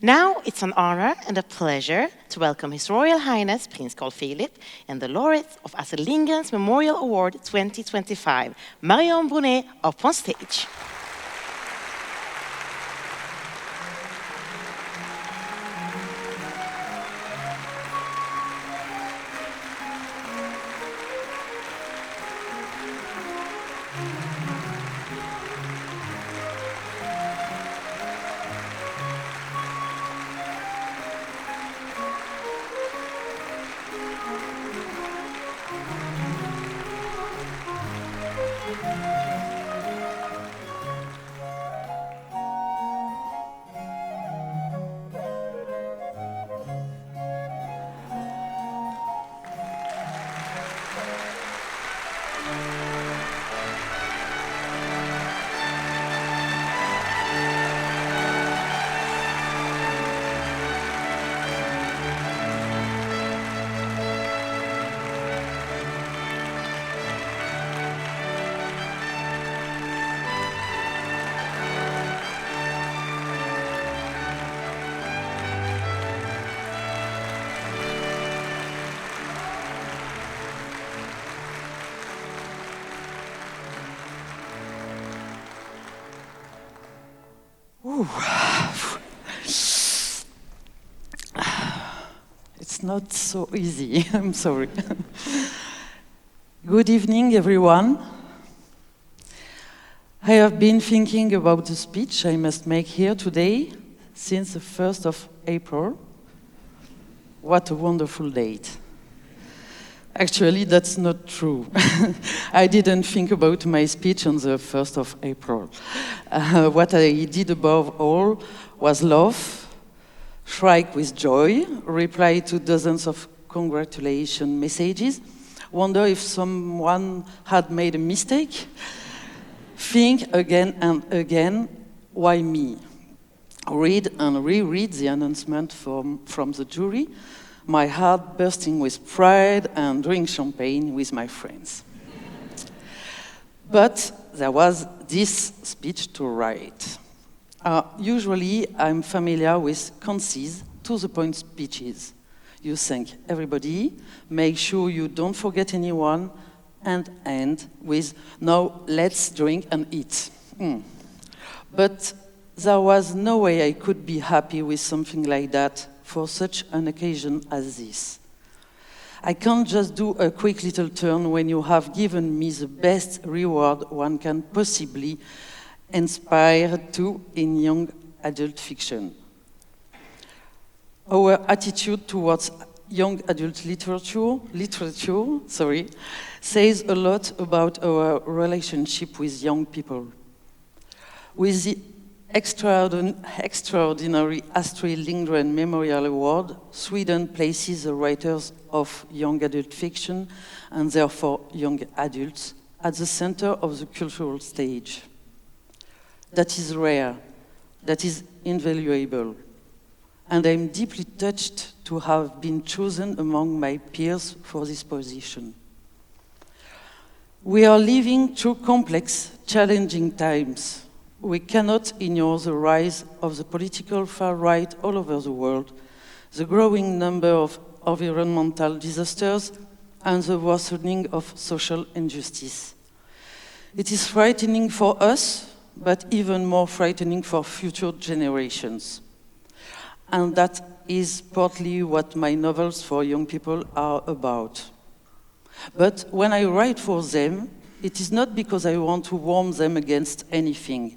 Now it's an honor and a pleasure to welcome His Royal Highness Prince Carl Philip and the laureate of Astrid Lindgren's Memorial Award 2025, Marion Brunet, up on stage. It's not so easy, I'm sorry. Good evening, everyone. I have been thinking about the speech I must make here today since the 1st of April. What a wonderful date. Actually, that's not true. I didn't think about my speech on the 1st of April. What I did above all was laugh, shriek with joy, reply to dozens of congratulation messages, wonder if someone had made a mistake, think again and again, why me? Read and reread the announcement from the jury, my heart bursting with pride, and drink champagne with my friends. But there was this speech to write. Usually, I'm familiar with concise, to-the-point speeches. You thank everybody, make sure you don't forget anyone, and end with, now let's drink and eat. But there was no way I could be happy with something like that for such an occasion as this. I can't just do a quick little turn when you have given me the best reward one can possibly inspire to in young adult fiction. Our attitude towards young adult literature, says a lot about our relationship with young people. With the extraordinary Astrid Lindgren Memorial Award, Sweden places the writers of young adult fiction, and therefore young adults, at the center of the cultural stage. That is rare, that is invaluable, and I'm deeply touched to have been chosen among my peers for this position. We are living through complex, challenging times. We cannot ignore the rise of the political far right all over the world, the growing number of environmental disasters, and the worsening of social injustice. It is frightening for us, but even more frightening for future generations. And that is partly what my novels for young people are about. But when I write for them, it is not because I want to warn them against anything.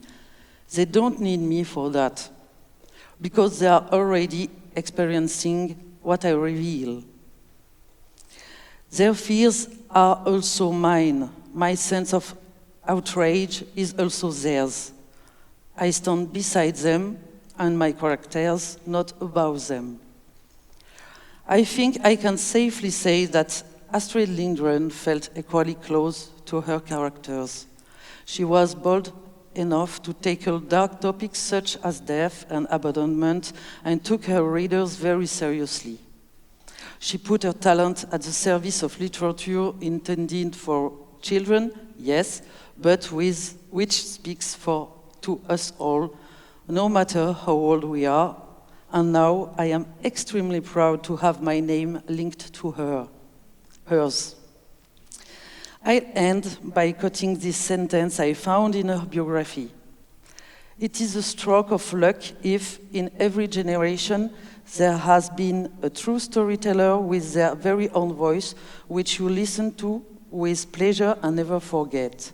They don't need me for that, because they are already experiencing what I reveal. Their fears are also mine. My sense of outrage is also theirs. I stand beside them and my characters, not above them. I think I can safely say that Astrid Lindgren felt equally close to her characters. She was bold enough to tackle dark topics such as death and abandonment, and took her readers very seriously. She put her talent at the service of literature intended for children, yes, but which speaks to us all, no matter how old we are, And now I am extremely proud to have my name linked to hers. I'll end by quoting this sentence I found in her biography. It is a stroke of luck if, in every generation, there has been a true storyteller with their very own voice, which you listen to with pleasure and never forget.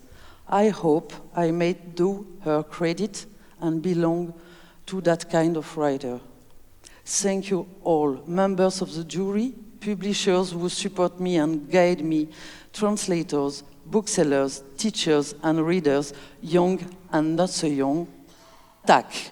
I hope I may do her credit and belong to that kind of writer. Thank you all, members of the jury, publishers who support me and guide me, translators, booksellers, teachers and readers, young and not so young. Tack!